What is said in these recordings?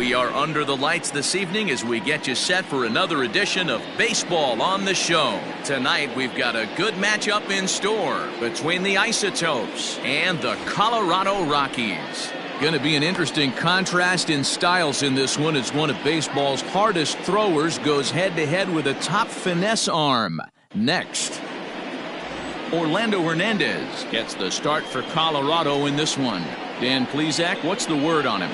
We are under the lights this evening as we get you set for another edition of Baseball on the Show. Tonight we've got a good matchup in store between the Isotopes and the Colorado Rockies. Going to be an interesting contrast in styles in this one as one of baseball's hardest throwers goes head-to-head with a top finesse arm. Next, Orlando Hernandez gets the start for Colorado in this one. Dan Plesac, what's the word on him?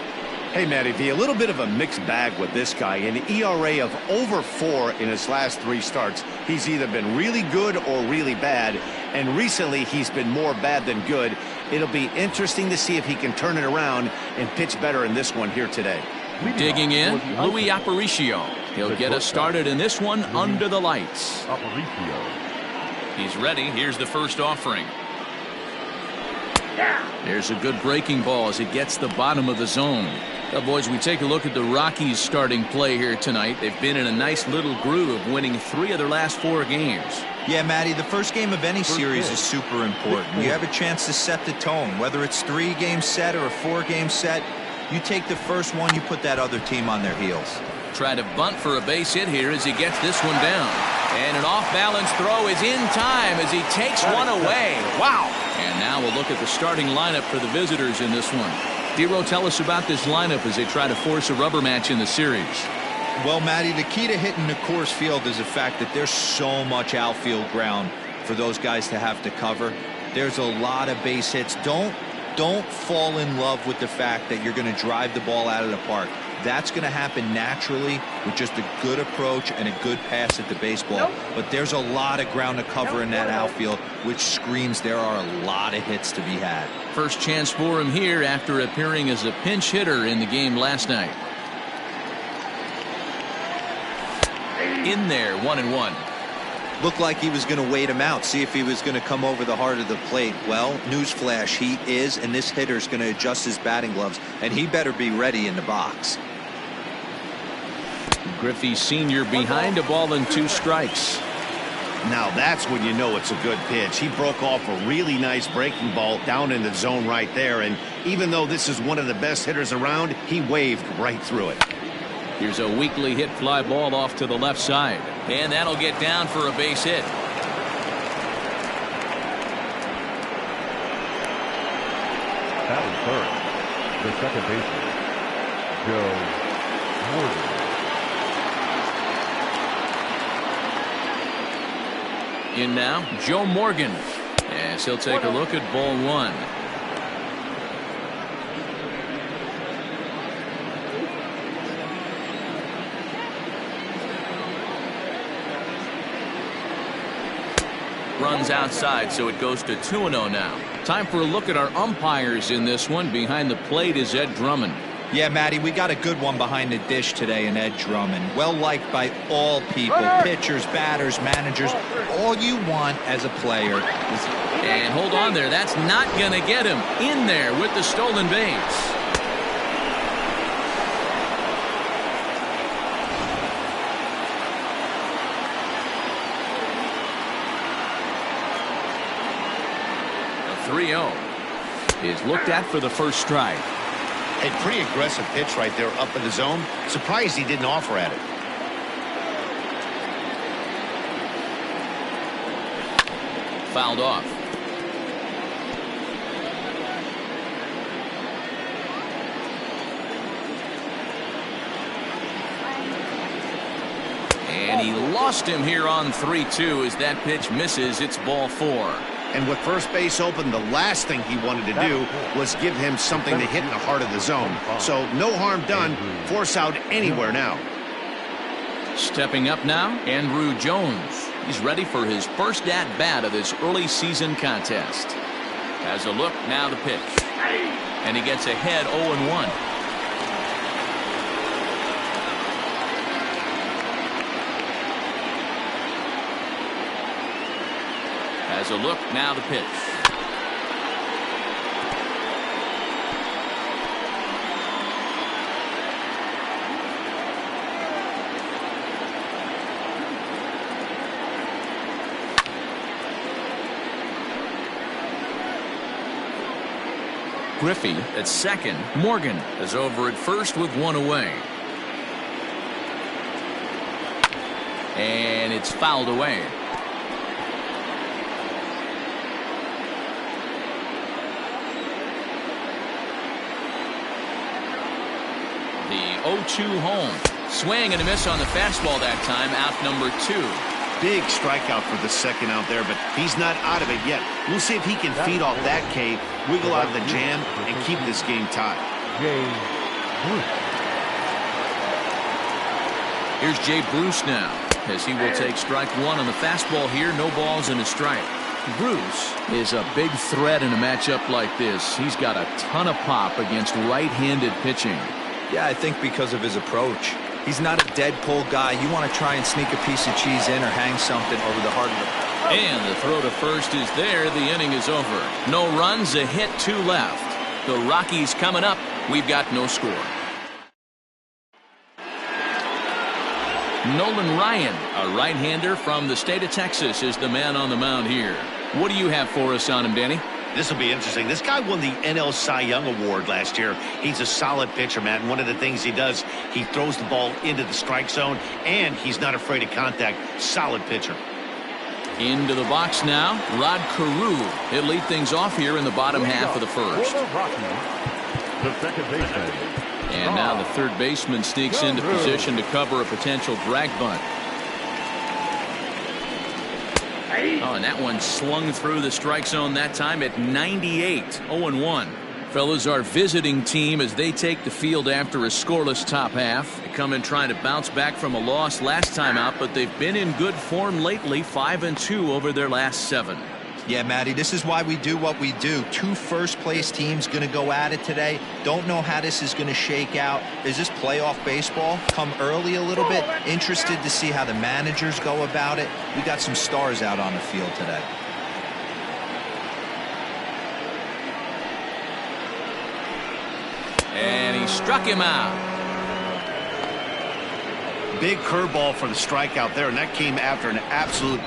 Hey, Matty V, a little bit of a mixed bag with this guy. An ERA of over 4 in his last 3 starts. He's either been really good or really bad, and recently he's been more bad than good. It'll be interesting to see if he can turn it around and pitch better in this one here today. Digging in, Luis Aparicio. He'll get us started in this one under the lights. He's ready. Here's the first offering. There's a good breaking ball as it gets the bottom of the zone. Now, boys, we take a look at the Rockies starting play here tonight. They've been in a nice little groove of winning 3 of their last 4 games. Yeah, Matty, the first game of any series is super important. You have a chance to set the tone. Whether it's 3-game set or a 4-game set, you take the first one, you put that other team on their heels. Try to bunt for a base hit here as he gets this one down. And an off-balance throw is in time as he takes one away. Wow! And now we'll look at the starting lineup for the visitors in this one. Dero, tell us about this lineup as they try to force a rubber match in the series. Well, Matty, the key to hitting the Coors Field is the fact that there's so much outfield ground for those guys to have to cover. There's a lot of base hits. Don't fall in love with the fact that you're going to drive the ball out of the park. That's going to happen naturally with just a good approach and a good pass at the baseball. But there's a lot of ground to cover in that outfield, which screams there are a lot of hits to be had. First chance for him here after appearing as a pinch hitter in the game last night. In there, 1-1. Looked like he was going to wait him out, see if he was going to come over the heart of the plate. Well, newsflash, he is, and this hitter's going to adjust his batting gloves, and he better be ready in the box. Griffey Sr. behind, a ball and 2 strikes. Now that's when you know it's a good pitch. He broke off a really nice breaking ball down in the zone right there, and even though this is one of the best hitters around, he waved right through it. Here's a weakly hit fly ball off to the left side, and that'll get down for a base hit. Batting third, the second baseman, Joe Morgan. In now, Joe Morgan, as he'll take a look at ball 1. Runs outside, so it goes to 2-0 now. Time for a look at our umpires in this one. Behind the plate is Ed Drummond. Yeah, Matty, we got a good one behind the dish today in Ed Drummond. Well liked by all people, pitchers, batters, managers. All you want as a player is... And hold on there, that's not going to get him. In there with the stolen base. A 3-0 is looked at for the first strike. A pretty aggressive pitch right there up in the zone. Surprised he didn't offer at it. Fouled off. And he lost him here on 3-2 as that pitch misses. It's ball 4. And with first base open, the last thing he wanted to do was give him something to hit in the heart of the zone. So no harm done. Force out anywhere now. Stepping up now, Andrew Jones. He's ready for his first at-bat of this early season contest. Has a look, now the pitch. And he gets ahead 0-1. Has a look, now the pitch. Griffey at second. Morgan is over at first with one away. And it's fouled away. The 0-2 home. Swing and a miss on the fastball that time. Out number 2. Big strikeout for the second out there, but he's not out of it yet. We'll see if he can feed off that K, wiggle out of the jam, and keep this game tied. Here's Jay Bruce now, as he will take strike 1 on the fastball here. No balls and a strike. Bruce is a big threat in a matchup like this. He's got a ton of pop against right-handed pitching. Yeah, I think because of his approach. He's not a dead pull guy. You want to try and sneak a piece of cheese in or hang something over the heart of the... And the throw to first is there. The inning is over. No runs, a hit, 2 left. The Rockies coming up. We've got no score. Nolan Ryan, a right-hander from the state of Texas, is the man on the mound here. What do you have for us on him, Danny? This will be interesting. This guy won the NL Cy Young Award last year. He's a solid pitcher, Matt. And one of the things he does, he throws the ball into the strike zone, and he's not afraid of contact. Solid pitcher. Into the box now, Rod Carew. He'll lead things off here in the bottom half of the first. The second baseman. And now the third baseman sneaks into position to cover a potential drag bunt. Oh, and that one slung through the strike zone that time at 98. 0-1. Fellas, our visiting team as they take the field after a scoreless top half. They come in trying to bounce back from a loss last time out, but they've been in good form lately. 5-2 over their last 7. Yeah, Matty, this is why we do what we do. 2 first-place teams going to go at it today. Don't know how this is going to shake out. Is this playoff baseball? Come early a little bit. Interested to see how the managers go about it. We got some stars out on the field today. And he struck him out. Big curveball for the strikeout there, and that came after an absolute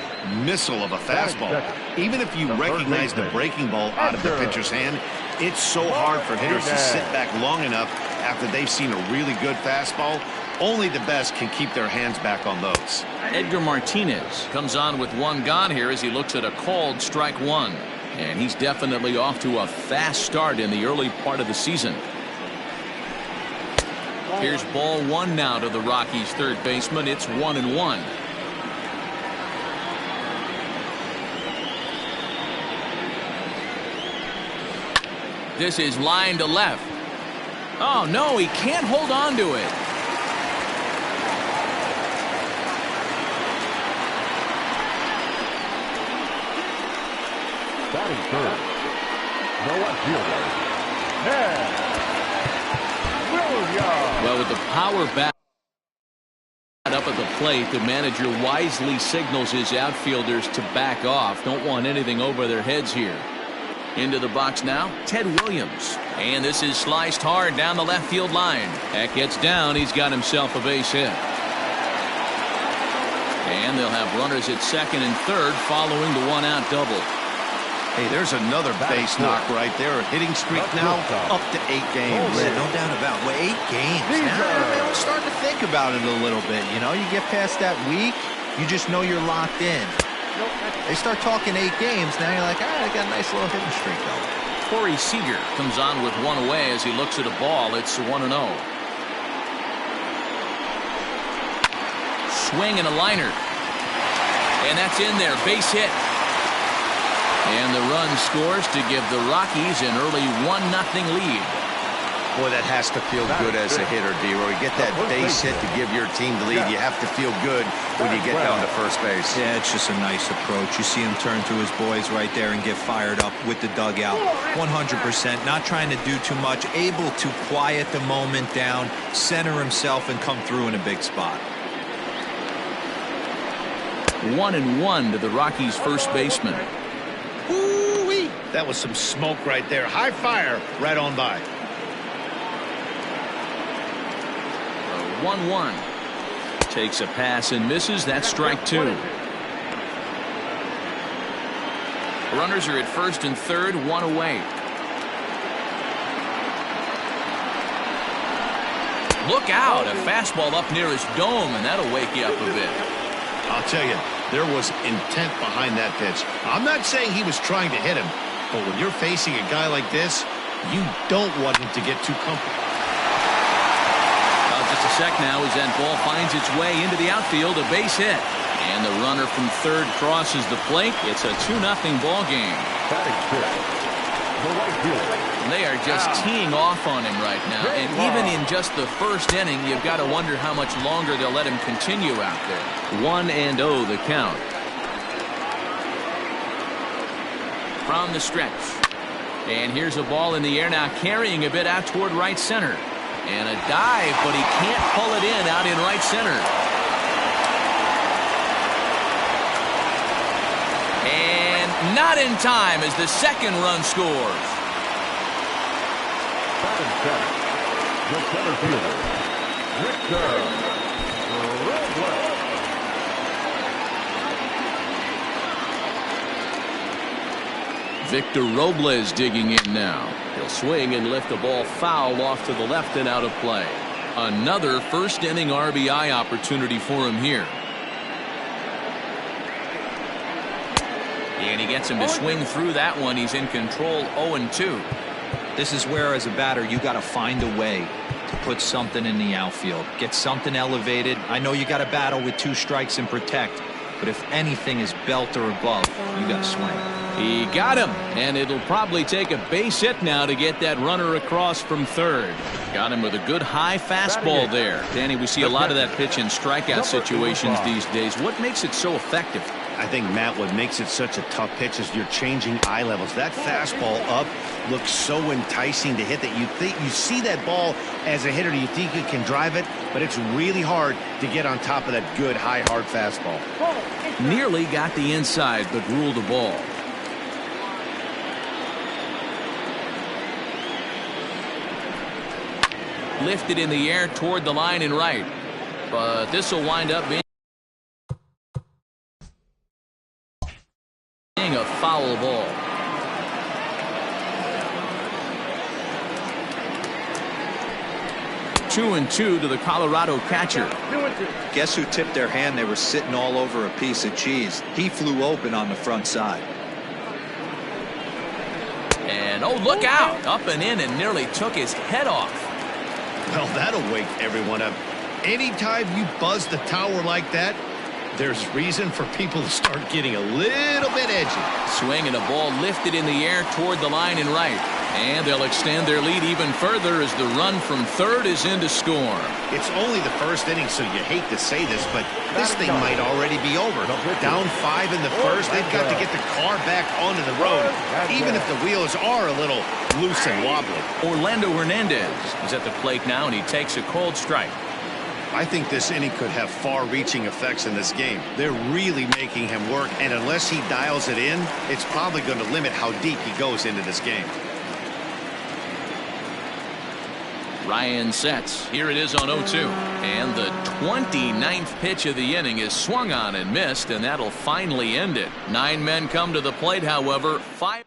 missile of a fastball. Even if you recognize the breaking ball out of the pitcher's hand, it's so hard for hitters to sit back long enough after they've seen a really good fastball. Only the best can keep their hands back on those. Edgar Martinez comes on with 1 gone here as he looks at a called strike 1. And he's definitely off to a fast start in the early part of the season. Here's ball 1 now to the Rockies' third baseman. It's 1-1. This is line to left. Oh, no, he can't hold on to it. Batting third. No outfielder. Well, with the power back up at the plate, the manager wisely signals his outfielders to back off. Don't want anything over their heads here. Into the box now, Ted Williams. And this is sliced hard down the left field line. That gets down. He's got himself a base hit. And they'll have runners at second and third following the 1-out double. Hey, there's another base knock right there. A hitting streak now up to 8 games. Yeah, no doubt about it. Well, 8 games. Now I'm starting to think about it a little bit. You know, you get past that week, you just know you're locked in. They start talking 8 games, now you're like, I got a nice little hitting streak going. Corey Seager comes on with 1 away as he looks at a ball. It's 1-0. Swing and a liner. And that's in there. Base hit. And the run scores to give the Rockies an early 1-0 lead. Boy, that has to feel good as a hitter, D-Roy. You get that base hit to give your team the lead. You have to feel good when you get down to first base. Yeah, it's just a nice approach. You see him turn to his boys right there and get fired up with the dugout. 100%. Not trying to do too much. Able to quiet the moment down, center himself, and come through in a big spot. 1-1 to the Rockies' first baseman. Ooh-wee. That was some smoke right there. High fire right on by. 1-1. Takes a pass and misses. That's strike 2. Runners are at first and third, 1 away. Look out, a fastball up near his dome, and that'll wake you up a bit. I'll tell you, there was intent behind that pitch. I'm not saying he was trying to hit him, but when you're facing a guy like this, you don't want him to get too comfortable. Well, just a sec now as that ball finds its way into the outfield, a base hit. And the runner from third crosses the plate. It's a 2-0 ball game. They are just teeing off on him right now. And even in just the first inning, you've got to wonder how much longer they'll let him continue out there. 1-0 the count. From the stretch. And here's a ball in the air now, carrying a bit out toward right center. And a dive, but he can't pull it in out in right center. And not in time as the second run scores. The center fielder, Victor Robles digging in now. He'll swing and lift the ball foul off to the left and out of play. Another first inning RBI opportunity for him here. And he gets him to swing through that one. He's in control 0-2. This is where, as a batter, you got to find a way to put something in the outfield. Get something elevated. I know you got to battle with 2 strikes and protect, but if anything is belt or above, you got to swing. He got him, and it'll probably take a base hit now to get that runner across from third. Got him with a good high fastball there. Danny, we see a lot of that pitch in strikeout situations these days. What makes it so effective? I think, Matt, what makes it such a tough pitch is you're changing eye levels. That fastball up looks so enticing to hit that you see that ball as a hitter, you think you can drive it, but it's really hard to get on top of that good high hard fastball. Nearly got the inside, but ruled the ball. Lifted in the air toward the line and right, but this will wind up being a foul ball. Two and two to the Colorado catcher. Guess who tipped their hand? They were sitting all over a piece of cheese. He flew open on the front side. And oh, look out, up and in, and nearly took his head off. Well, that'll wake everyone up. Anytime you buzz the tower like that, there's reason for people to start getting a little bit edgy. Swing and a ball lifted in the air toward the line and right. And they'll extend their lead even further as the run from third is in to score. It's only the first inning, so you hate to say this, but this thing might already be over. Down 5 in the first, they've got to get the car back onto the road, even if the wheels are a little loose and wobbly. Orlando Hernandez is at the plate now, and he takes a cold strike. I think this inning could have far-reaching effects in this game. They're really making him work, and unless he dials it in, it's probably going to limit how deep he goes into this game. Ryan sets. Here it is on 0-2. And the 29th pitch of the inning is swung on and missed, and that'll finally end it. 9 men come to the plate, however. 5.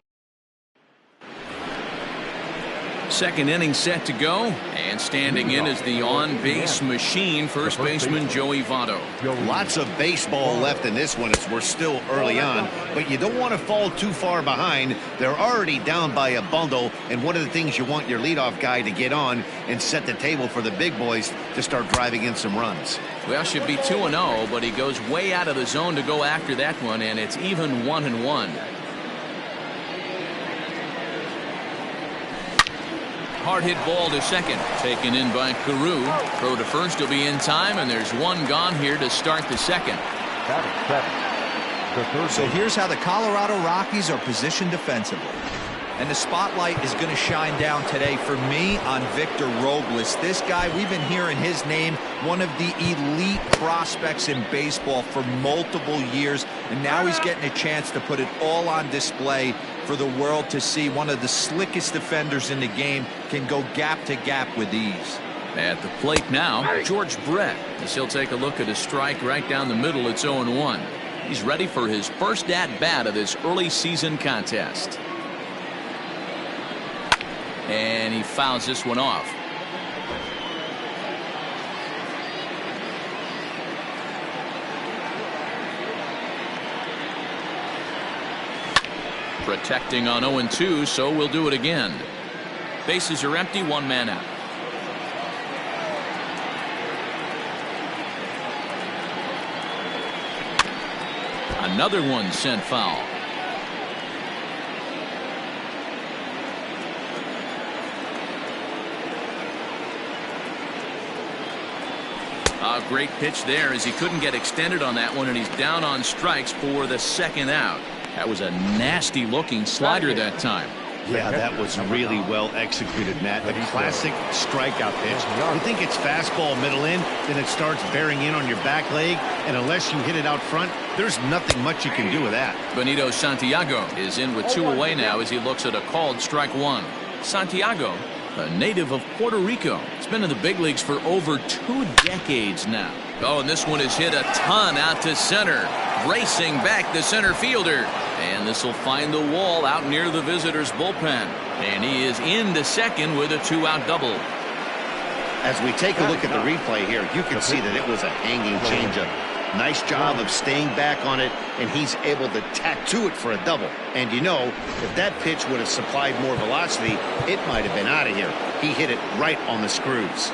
Second inning set to go, and standing in is the on-base machine, first baseman Joey Votto. Lots of baseball left in this one as we're still early on, but you don't want to fall too far behind. They're already down by a bundle, and one of the things you want your leadoff guy to get on and set the table for the big boys to start driving in some runs. Well, should be 2-0, but he goes way out of the zone to go after that one, and it's even 1-1. Hard hit ball to second, taken in by Carew. Throw to first will be in time, and there's one gone here to start the second. So here's how the Colorado Rockies are positioned defensively. And the spotlight is going to shine down today for me on Victor Robles. This guy, we've been hearing his name, one of the elite prospects in baseball for multiple years. And now he's getting a chance to put it all on display for the world to see. One of the slickest defenders in the game can go gap to gap with ease. At the plate now, George Brett, as he'll take a look at a strike right down the middle. It's 0-1. He's ready for his first at-bat of this early season contest. And he fouls this one off. Protecting on 0-2, so we'll do it again. Bases are empty, one man out. Another one sent foul. A great pitch there as he couldn't get extended on that one, and he's down on strikes for the second out. That was a nasty looking slider that time. Yeah, that was really well executed, Matt. The classic strikeout pitch. You think it's fastball middle in, then it starts bearing in on your back leg, and unless you hit it out front, there's nothing much you can do with that. Benito Santiago is in with 2 away now as he looks at a called strike 1. Santiago, a native of Puerto Rico, has been in the big leagues for over 2 decades now. Oh, and this one is hit a ton out to center. Racing back the center fielder. And this will find the wall out near the visitors' bullpen. And he is into second with a 2-out double. As we take a look at the replay here, you can see that it was a hanging changeup. Nice job of staying back on it, and he's able to tack to it for a double. And you know, if that pitch would have supplied more velocity, it might have been out of here. He hit it right on the screws.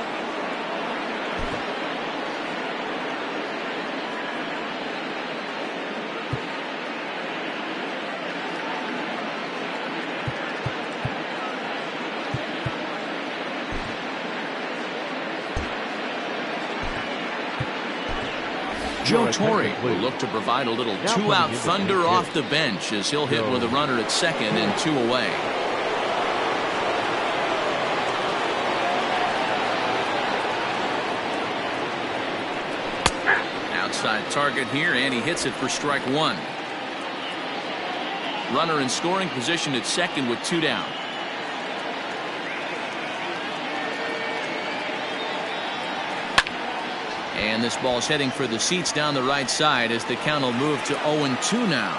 Joe Torre will look to provide a little 2-out thunder off the bench as he'll hit with a runner at second and 2 away. Outside target here, and he hits it for strike 1. Runner in scoring position at second with 2 down. And this ball's heading for the seats down the right side as the count will move to 0-2 now.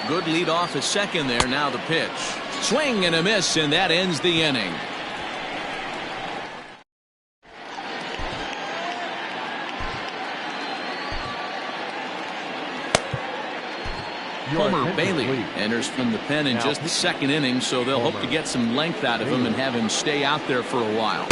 Good lead off at second there. Now the pitch. Swing and a miss, and that ends the inning. Homer Bailey enters from the pen in just the second inning, so they'll hope to get some length out of him and have him stay out there for a while.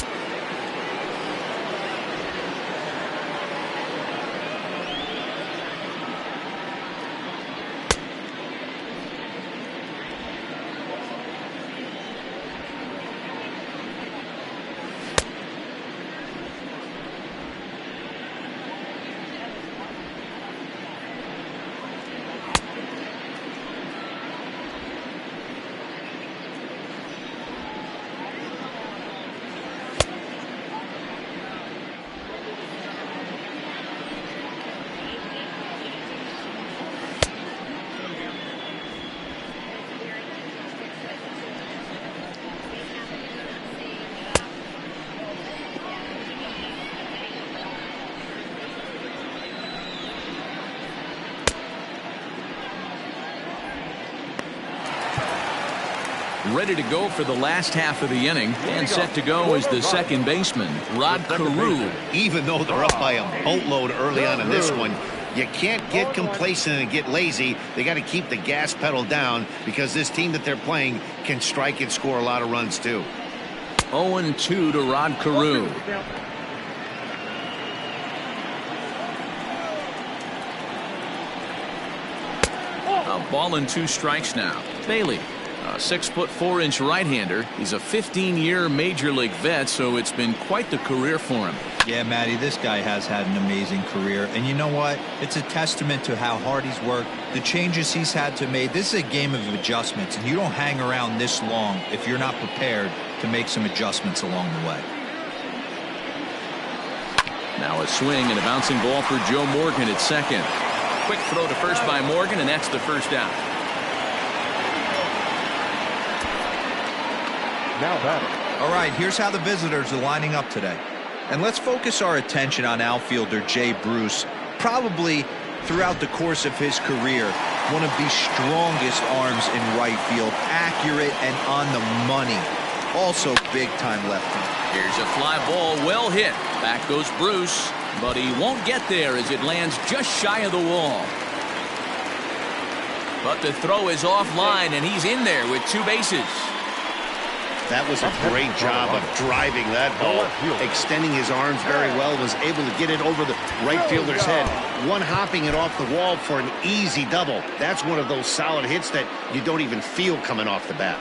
Ready to go for the last half of the inning, and set to go is the second baseman, Rod Carew. Even though they're up by a boatload early on in this one, you can't get complacent and get lazy. They got to keep the gas pedal down because this team that they're playing can strike and score a lot of runs too. 0-2 to Rod Carew. A ball and 2 strikes now. Bailey, a 6'4" right-hander. He's a 15-year major league vet, so it's been quite the career for him. Yeah, Matty, this guy has had an amazing career, and you know what? It's a testament to how hard he's worked, the changes he's had to make. This is a game of adjustments, and you don't hang around this long if you're not prepared to make some adjustments along the way. Now a swing and a bouncing ball for Joe Morgan at second. Quick throw to first by Morgan, and that's the first out. Now batting. All right, here's how the visitors are lining up today. And let's focus our attention on outfielder Jay Bruce. Probably throughout the course of his career, one of the strongest arms in right field, accurate and on the money. Also big time lefty. Here's a fly ball, well hit. Back goes Bruce, but he won't get there as it lands just shy of the wall. But the throw is offline, and he's in there with 2 bases. That was a great job of driving that ball, extending his arms very well, was able to get it over the right fielder's head, one hopping it off the wall for an easy double. That's one of those solid hits that you don't even feel coming off the bat.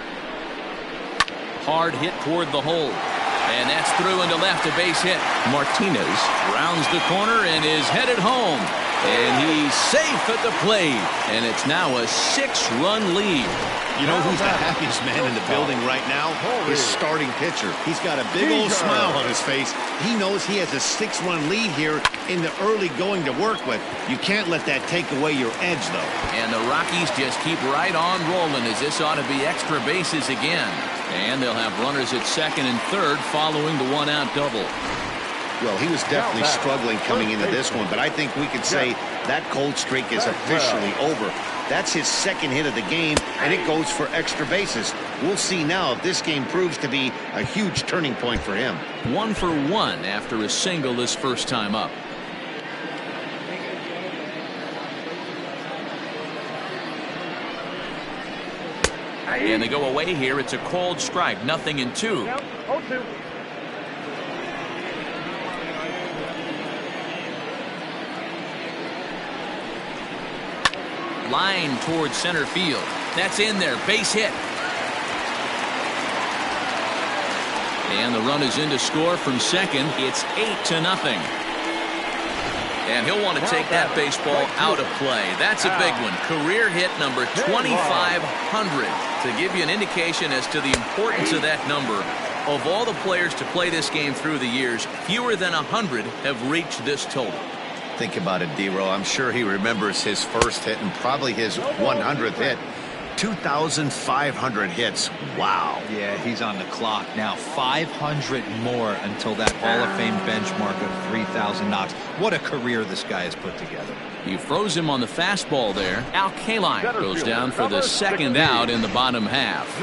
Hard hit toward the hole, and that's through into left, a base hit. Martinez rounds the corner and is headed home, and he's safe at the plate, and it's now a 6-run lead. You know who's the happiest man in the building right now? His starting pitcher. He's got a big old smile on his face. He knows he has a 6-run lead here in the early going to work with. You can't let that take away your edge, though. And the Rockies just keep right on rolling, as this ought to be extra bases again. And they'll have runners at second and third following the 1-out double. Well, he was definitely struggling coming into this one, but I think we could say that cold streak is officially over. That's his 2nd hit of the game, and it goes for extra bases. We'll see now if this game proves to be a huge turning point for him. 1 for 1 after a single this first time up. And they go away here. It's a called strike, 0-2. Line towards center field. That's in there. Base hit. And the run is in to score from second. It's 8-0. And he'll want to take that baseball out of play. That's a big one. Career hit number 2,500. To give you an indication as to the importance of that number, of all the players to play this game through the years, fewer than 100 have reached this total. Think about it, D-Row. I'm sure he remembers his first hit and probably his 100th hit. 2,500 hits. Wow. Yeah, he's on the clock now. 500 more until that Hall of Fame benchmark of 3,000 knocks. What a career this guy has put together. You froze him on the fastball there. Al Kaline goes down for the 2nd out in the bottom half.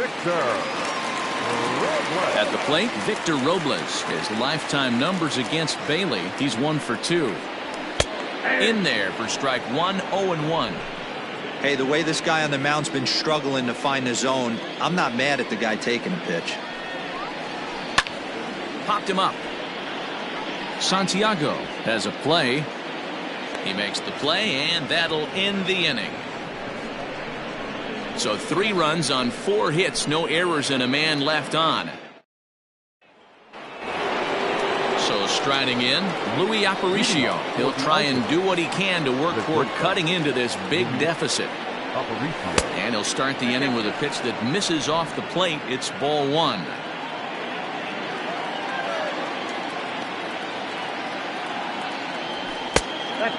At the plate, Victor Robles. His lifetime numbers against Bailey. He's 1 for 2. In there for strike 1, 0-1. Hey, the way this guy on the mound's been struggling to find the zone, I'm not mad at the guy taking a pitch. Popped him up. Santiago has a play. He makes the play, and that'll end the inning. So 3 runs on 4 hits, no errors, and a man left on. So striding in, Luis Aparicio. He'll try and do what he can to work toward cutting into this big deficit. And he'll start the inning with a pitch that misses off the plate. It's ball 1.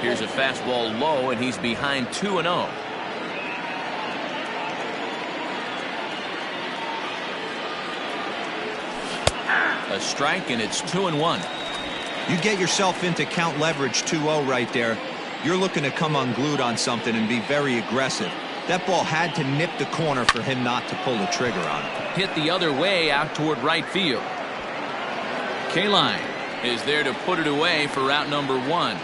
Here's a fastball low, and he's behind 2-0. A strike, and it's 2-1. You get yourself into count leverage 2-0 right there. You're looking to come unglued on something and be very aggressive. That ball had to nip the corner for him not to pull the trigger on it. Hit the other way out toward right field. Kaline is there to put it away for out number 1.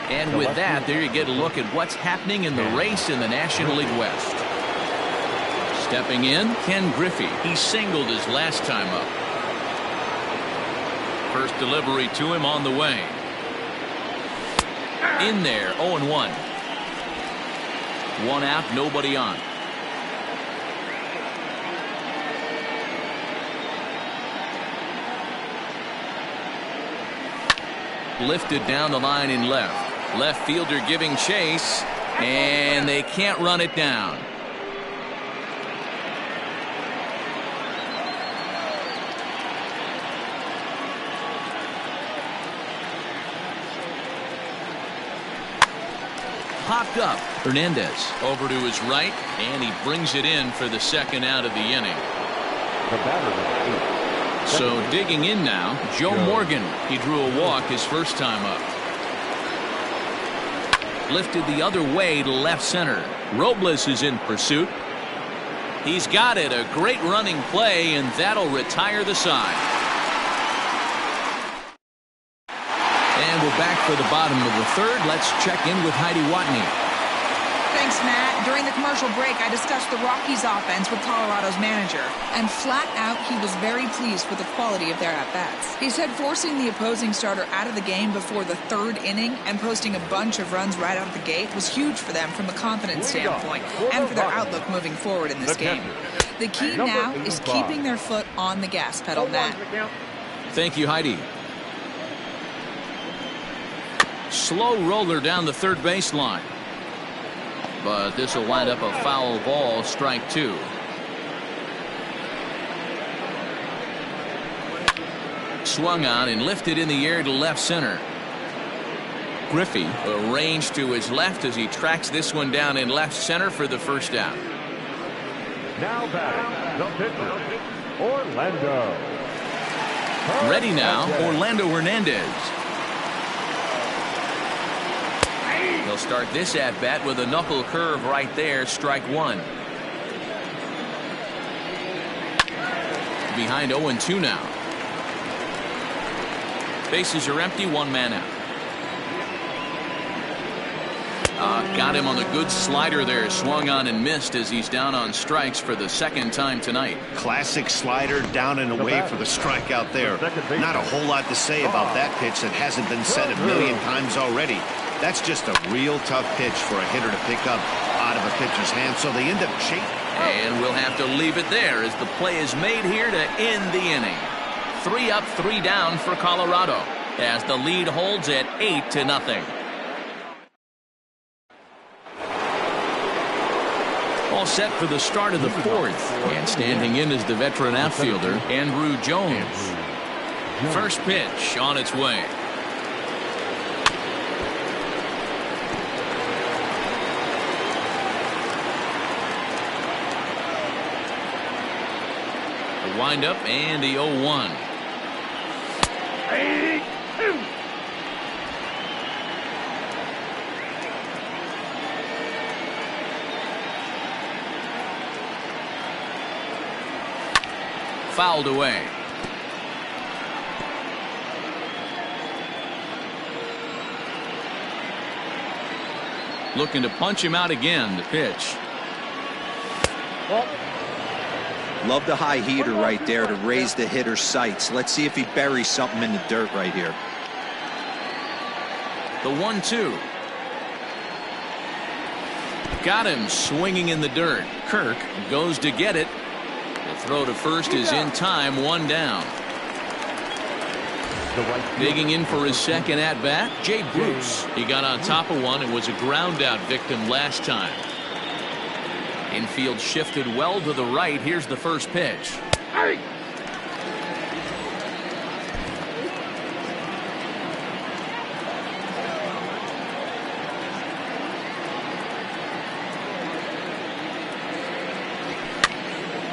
And with that, there you get a look at what's happening in the race in the National League West. Stepping in, Ken Griffey. He singled his last time up. First delivery to him on the way. In there, 0-1. 1 out, nobody on. Lifted down the line in left. Left fielder giving chase, and they can't run it down. Popped up. Hernandez over to his right, and he brings it in for the 2nd out of the inning. So digging in now, Joe Morgan. He drew a walk his first time up. Lifted the other way to left center. Robles is in pursuit. He's got it. A great running play, and that'll retire the side. And we're back for the bottom of the third. Let's check in with Heidi Watney. Thanks, Matt. During the commercial break, I discussed the Rockies offense with Colorado's manager. And flat out, he was very pleased with the quality of their at-bats. He said forcing the opposing starter out of the game before the third inning and posting a bunch of runs right out of the gate was huge for them from a confidence standpoint and for their outlook moving forward in this game. The key now is keeping their foot on the gas pedal, Matt. Thank you, Heidi. Slow roller down the third baseline. But this will wind up a foul ball, strike two. Swung on and lifted in the air to left center. Griffey arranged to his left as he tracks this one down in left center for the first out. Now batting, the pitcher, Orlando. Ready now, Orlando Hernandez. He'll start this at-bat with a knuckle curve right there, strike one. Behind 0-2 now. Bases are empty, one man out. Got him on the good slider there, swung on and missed as he's down on strikes for the second time tonight. Classic slider, down and away for the strikeout there. Not a whole lot to say about that pitch that hasn't been said a million times already. That's just a real tough pitch for a hitter to pick up out of a pitcher's hand, so they end up chasing. And we'll have to leave it there as the play is made here to end the inning. 3 up, 3 down for Colorado as the lead holds at 8-0. All set for the start of the fourth, and standing in is the veteran outfielder Andrew Jones. First pitch on its way. The windup and the 0-1. Fouled away. Looking to punch him out again. The pitch. Love the high heater right there to raise the hitter's sights. Let's see if he buries something in the dirt right here. The 1-2. Got him swinging in the dirt. Kirk goes to get it. The throw to first is in time, one down. Digging in for his second at-bat, Jay Bruce. He got on top of one and was a ground-out victim last time. Infield shifted well to the right. Here's the first pitch.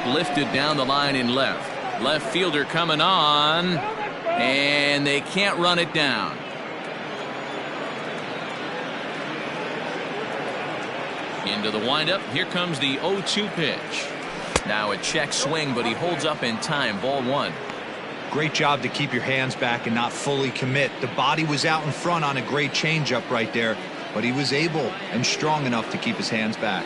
Lifted down the line in left. Left fielder coming on, and they can't run it down. Into the windup. Here comes the 0-2 pitch. Now a check swing, but he holds up in time. Ball one. Great job to keep your hands back and not fully commit. The body was out in front on a great changeup right there, but he was able and strong enough to keep his hands back.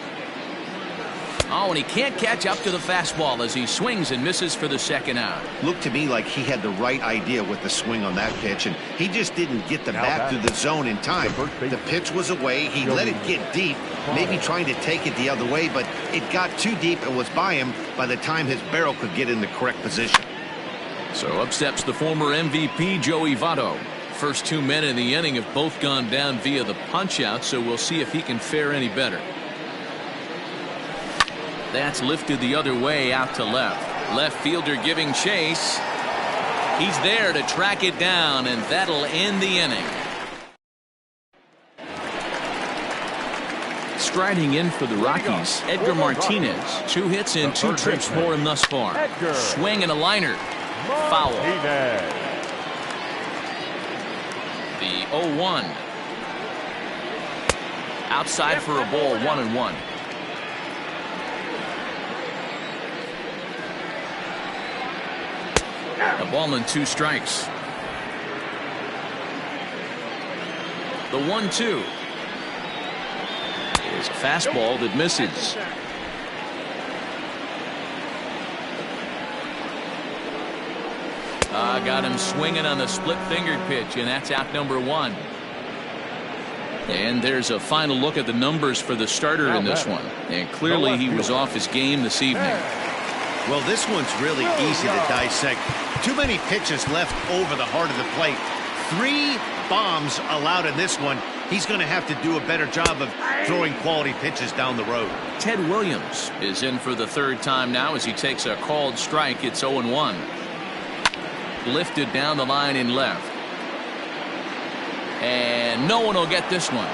Oh, and he can't catch up to the fastball as he swings and misses for the second out. Looked to me like he had the right idea with the swing on that pitch, and he just didn't get the bat to the zone in time. The pitch was away. He let it get deep, maybe trying to take it the other way, but it got too deep and was by him by the time his barrel could get in the correct position. So up steps the former MVP, Joey Votto. First two men in the inning have both gone down via the punch-out, so we'll see if he can fare any better. That's lifted the other way out to left. Left fielder giving chase. He's there to track it down, and that'll end the inning. Striding in for the Rockies, Edgar Martinez. 2 hits and 2 trips for him thus far. Swing and a liner. Foul. The 0-1. Outside for a ball, 1-1. A ball and 2 strikes. The 1-2 is a fastball that misses. Got him swinging on the split-fingered pitch, and that's out number 1. And there's a final look at the numbers for the starter in this one. And clearly he was off his game this evening. Well, this one's really easy to dissect. Too many pitches left over the heart of the plate. 3 bombs allowed in this one. He's going to have to do a better job of throwing quality pitches down the road. Ted Williams is in for the 3rd time now as he takes a called strike. It's 0-1. Lifted down the line in left. And no one will get this one.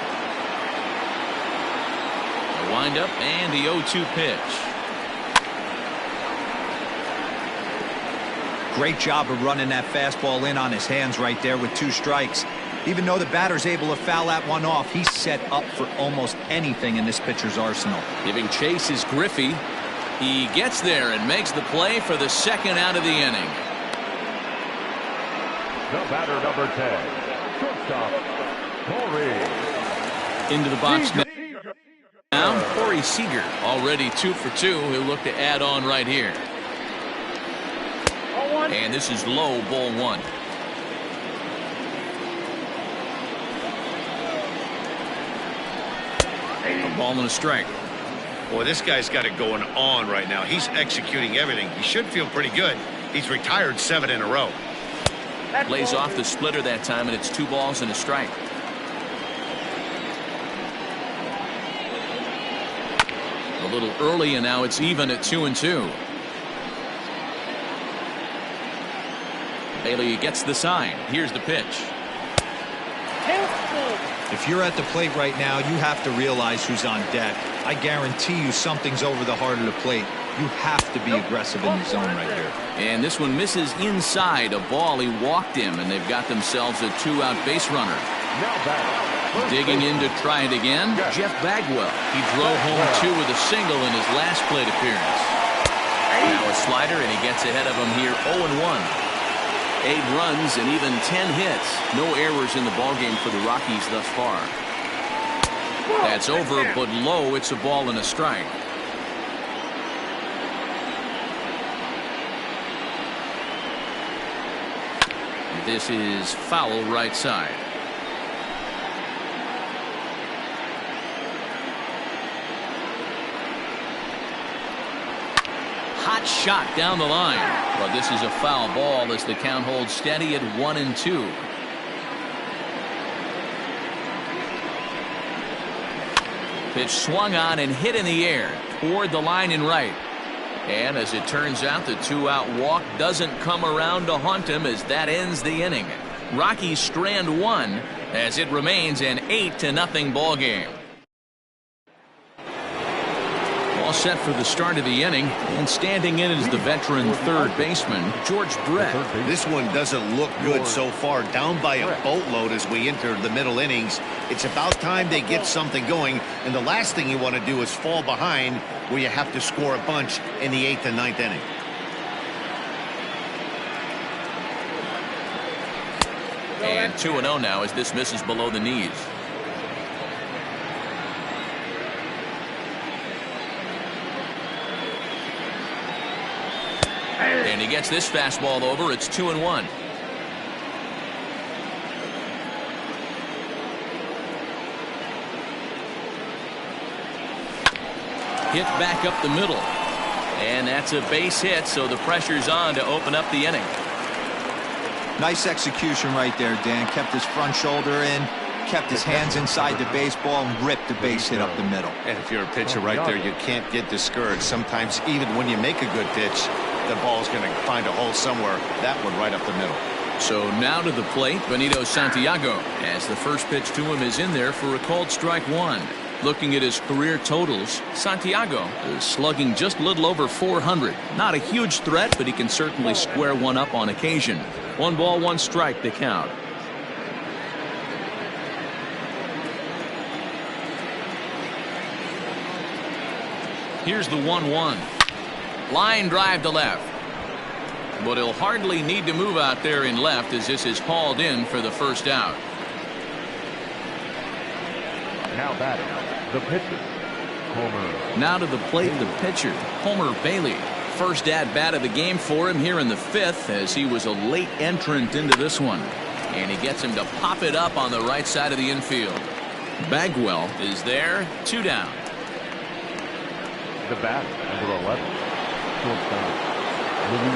A windup and the 0-2 pitch. Great job of running that fastball in on his hands right there with 2 strikes. Even though the batter's able to foul that one off, he's set up for almost anything in this pitcher's arsenal. Giving chase is Griffey. He gets there and makes the play for the 2nd out of the inning. The batter, number 10, shortstop, Corey. Into the box now. Corey Seager already 2 for 2. He'll look to add on right here. And this is low, ball 1. A ball and a strike. Boy, this guy's got it going on right now. He's executing everything. He should feel pretty good. He's retired 7 in a row. Lays off the splitter that time, and it's 2 balls and a strike. A little early, and now it's even at 2-2. Bailey gets the sign. Here's the pitch. If you're at the plate right now, you have to realize who's on deck. I guarantee you something's over the heart of the plate. You have to be aggressive in the zone right here. And this one misses inside a ball. He walked him, and they've got themselves a 2-out base runner. Digging in to try it again, Jeff Bagwell. He drove home 2 with a single in his last plate appearance. Now a slider, and he gets ahead of him here 0-1. 8 runs and even 10 hits. No errors in the ballgame for the Rockies thus far. That's over, but low. It's a ball and a strike. This is foul right side. Hot shot down the line. But this is a foul ball as the count holds steady at 1-2. Pitch swung on and hit in the air toward the line in right. And as it turns out, the 2-out walk doesn't come around to haunt him as that ends the inning. Rockies strand 1 as it remains an 8-0 ball game. All set for the start of the inning, and standing in is the veteran 3rd baseman, George Brett. This one doesn't look good so far. Down by a boatload as we enter the middle innings. It's about time they get something going, and the last thing you want to do is fall behind where you have to score a bunch in the 8th and 9th inning. And 2-0 now as this misses below the knees. And he gets this fastball over. It's 2-1. Hit back up the middle. And that's a base hit, so the pressure's on to open up the inning. Nice execution right there, Dan. Kept his front shoulder in, kept his hands inside the baseball, and ripped the base hit up the middle. And if you're a pitcher right there, you can't get discouraged. Sometimes even when you make a good pitch, the ball's going to find a hole somewhere. That one right up the middle. So now to the plate, Benito Santiago, as the first pitch to him is in there for a called strike 1. Looking at his career totals, Santiago is slugging just a little over 400. Not a huge threat, but he can certainly square one up on occasion. 1 ball, 1 strike, the count. Here's the 1-1. Line drive to left. but he'll hardly need to move out there in left as this is hauled in for the first out. Now batting, the pitcher, Homer. Now to the plate, the pitcher, Homer Bailey. First at bat of the game for him here in the 5th, as he was a late entrant into this one. And he gets him to pop it up on the right side of the infield. Bagwell is there, 2 down. The bat, number 11, shortstop.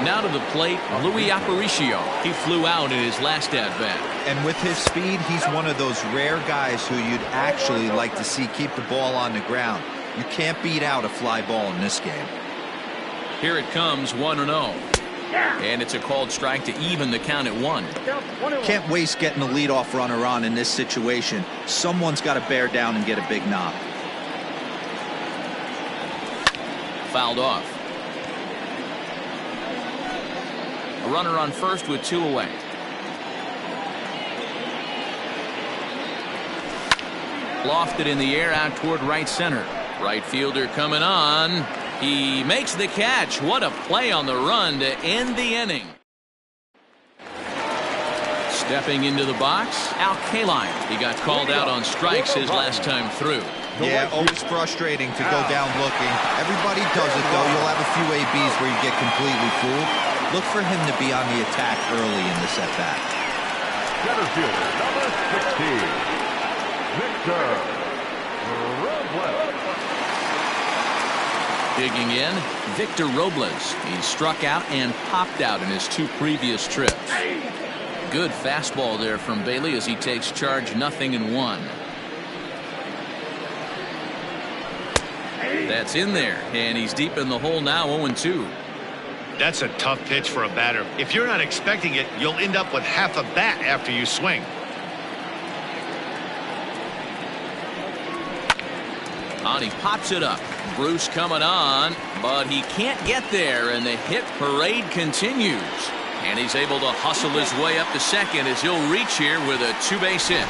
Now to the plate, Louis Aparicio. He flew out in his last at-bat. And with his speed, he's one of those rare guys who you'd actually like to see keep the ball on the ground. You can't beat out a fly ball in this game. Here it comes, 1-0. And it's a called strike to even the count at 1. Can't waste getting a leadoff runner on in this situation. Someone's got to bear down and get a big knock. Fouled off. A runner on first with 2 away. Lofted in the air out toward right center. Right fielder coming on. He makes the catch. What a play on the run to end the inning. Stepping into the box, Al Kaline. He got called out on strikes his last time through. Yeah, always frustrating to go down looking. Everybody does it, though. You'll have a few ABs where you get completely fooled. Look for him to be on the attack early in this at-bat. Center fielder, number 16, Victor Robles. Digging in, Victor Robles. He struck out and popped out in his 2 previous trips. Good fastball there from Bailey as he takes charge, 0-1. That's in there, and he's deep in the hole now, 0-2. That's a tough pitch for a batter. If you're not expecting it, you'll end up with half a bat after you swing. On, he pops it up. Bruce coming on, but he can't get there, and the hit parade continues. And he's able to hustle his way up to second as he'll reach here with a 2-base hit.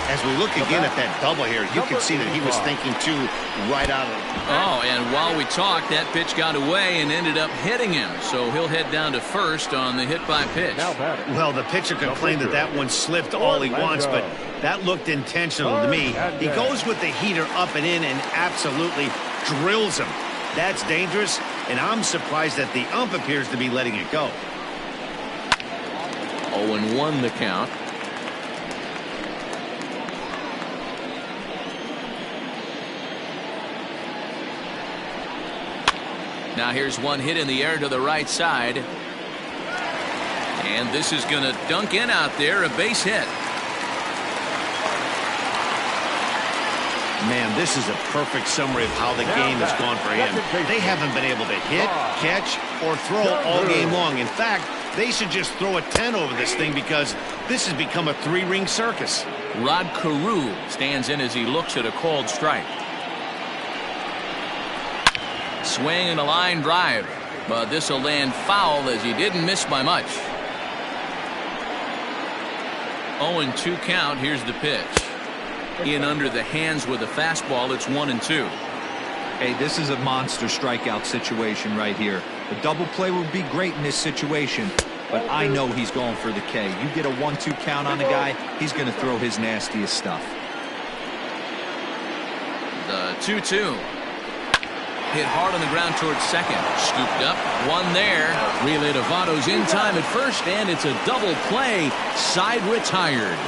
As we look again at that double here, you can see that he was thinking too right out of it. Oh, and while we talked, that pitch got away and ended up hitting him. So he'll head down to first on the hit by pitch. Well, the pitcher can claim that that one slipped all he wants, but that looked intentional to me. He goes with the heater up and in and absolutely drills him. That's dangerous, and I'm surprised that the ump appears to be letting it go. 0-1 the count. Now here's one hit in the air to the right side. And this is going to dunk in out there, a base hit. Man, this is a perfect summary of how the game has gone for him. They haven't been able to hit, catch, or throw all game long. In fact, they should just throw a 10 over this thing because this has become a 3-ring circus. Rod Carew stands in as he looks at a called strike. Swing and a line drive, but this will land foul as he didn't miss by much. 0-2 count. Here's the pitch. In under the hands with a fastball. It's 1-2. Hey, this is a monster strikeout situation right here. A double play would be great in this situation, but I know he's going for the K. You get a 1-2 count on the guy, he's going to throw his nastiest stuff. The 2-2. Hit hard on the ground towards second. Scooped up. One there. Relay to Votto's in time at first, and it's a double play. Side retired.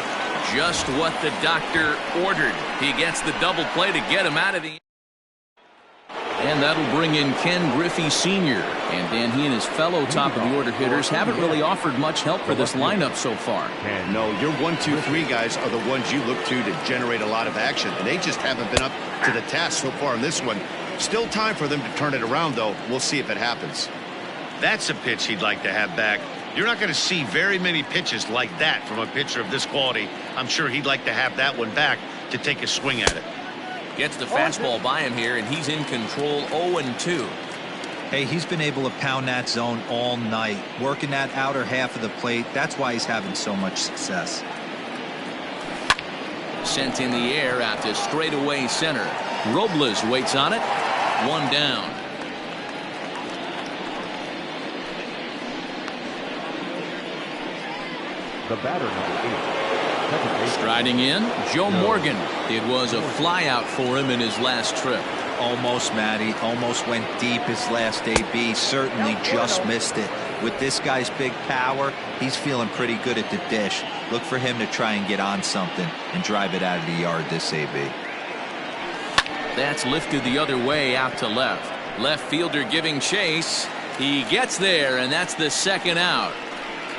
Just what the doctor ordered. He gets the double play to get him out of the... And that'll bring in Ken Griffey Sr. And Dan, he and his fellow top-of-the-order hitters haven't really offered much help for this lineup so far. No, your 1, 2, 3 guys are the ones you look to generate a lot of action. And they just haven't been up to the task so far in this one. Still time for them to turn it around, though. We'll see if it happens. That's a pitch he'd like to have back. You're not going to see very many pitches like that from a pitcher of this quality. I'm sure he'd like to have that one back to take a swing at it. Gets the fastball by him here, and he's in control. 0-2. Hey, he's been able to pound that zone all night, working that outer half of the plate. That's why he's having so much success. Sent in the air out to straightaway center. Robles waits on it. 1 down. The batter, number 8. Second base. Striding in, Joe Morgan. It was a flyout for him in his last trip. Almost, Matty. Almost went deep his last AB. Certainly just missed it. With this guy's big power, he's feeling pretty good at the dish. Look for him to try and get on something and drive it out of the yard this AB. That's lifted the other way out to left. Left fielder giving chase. He gets there, and that's the second out.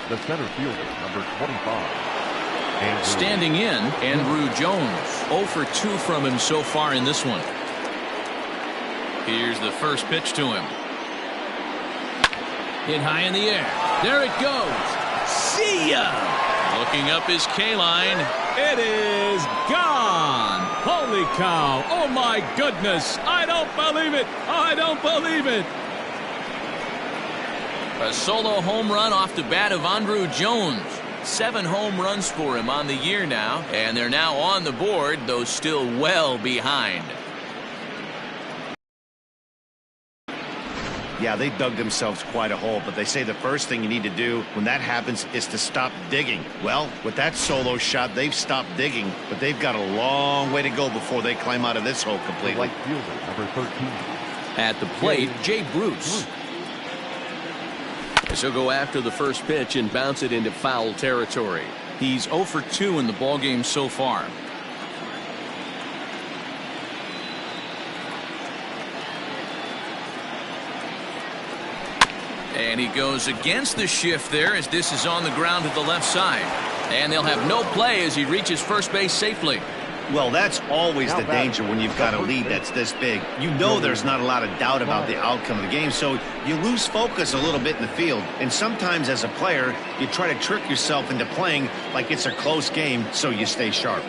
The center fielder, number 25. Andrew. Standing in, Andrew Jones. 0 for 2 from him so far in this one. Here's the first pitch to him. Hit high in the air. There it goes. See ya! Looking up his K-line. It is gone. Holy cow. Oh, my goodness. I don't believe it. I don't believe it. A solo home run off the bat of Andrew Jones. 7 home runs for him on the year now. And they're now on the board, though still well behind. Yeah, they dug themselves quite a hole, but they say the first thing you need to do when that happens is to stop digging. Well, with that solo shot, they've stopped digging, but they've got a long way to go before they climb out of this hole completely. Right fielder, number 13. At the plate, Jay Bruce. As he'll go after the first pitch and bounce it into foul territory. He's 0 for 2 in the ballgame so far. And he goes against the shift there as this is on the ground to the left side. And they'll have no play as he reaches first base safely. Well, that's always the danger when you've got a lead that's this big. You know there's not a lot of doubt about the outcome of the game, so you lose focus a little bit in the field. And sometimes as a player, you try to trick yourself into playing like it's a close game so you stay sharp.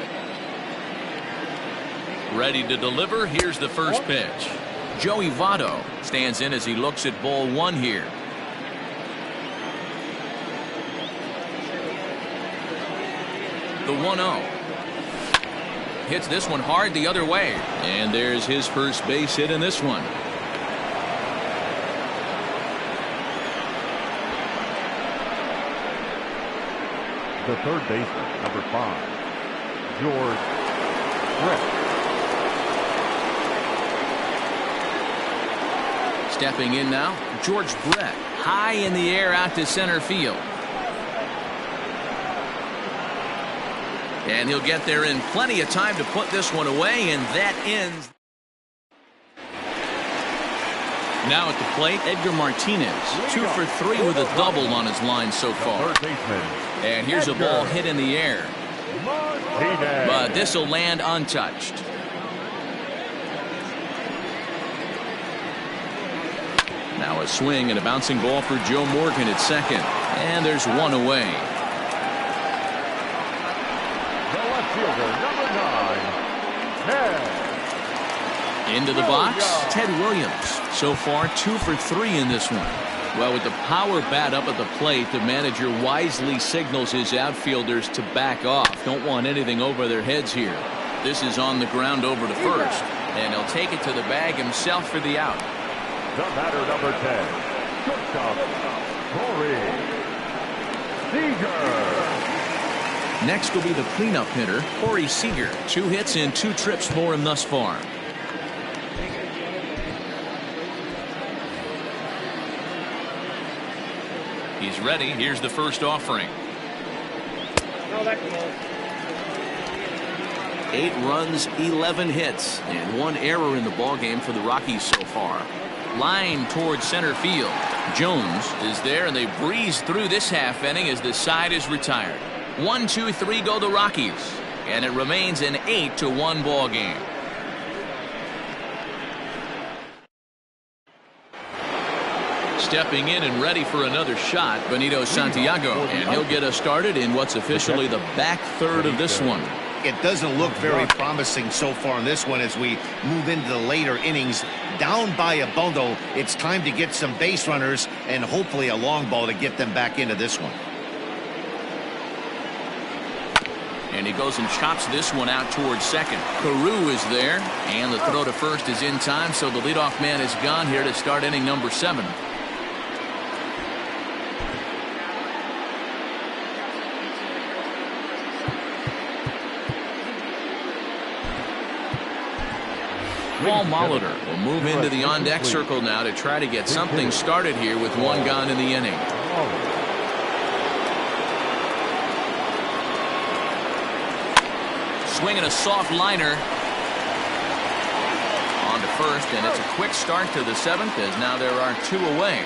Ready to deliver. Here's the first pitch. Joey Votto stands in as he looks at ball 1 here. The 1-0. Hits this one hard the other way. And there's his first base hit in this one. The third baseman, number 5. George Brett. Stepping in now, George Brett. High in the air out to center field. And he'll get there in plenty of time to put this one away, and that ends. Now at the plate, Edgar Martinez. 2 for 3 with a double on his line so far. And here's a ball hit in the air. But this will land untouched. Now a swing and a bouncing ball for Joe Morgan at second. And there's one away. Fielder, number 9, Ted. Into the box, Ted Williams. So far, 2 for 3 in this one. Well, with the power bat up at the plate, the manager wisely signals his outfielders to back off. Don't want anything over their heads here. This is on the ground over to first. And he'll take it to the bag himself for the out. The batter, number 10, shortstop, Corey Seager. Next will be the cleanup hitter, Corey Seager. 2 hits and 2 trips for him thus far. He's ready. Here's the first offering. 8 runs, 11 hits, and 1 error in the ballgame for the Rockies so far. Line towards center field. Jones is there, and they breeze through this half inning as the side is retired. 1, 2, 3 go the Rockies, and it remains an 8-1 ball game. Stepping in and ready for another shot, Benito Santiago, and he'll get us started in what's officially the back third of this one. It doesn't look very promising so far in this one as we move into the later innings. Down by a bundle, it's time to get some base runners and hopefully a long ball to get them back into this one. And he goes and chops this one out towards second. Carew is there, and the throw to first is in time, so the leadoff man is gone here to start inning number 7. Paul Molitor will move into the on-deck circle now to try to get something started here with one gone in the inning. Swinging a soft liner on to first, and it's a quick start to the 7th as now there are 2 away.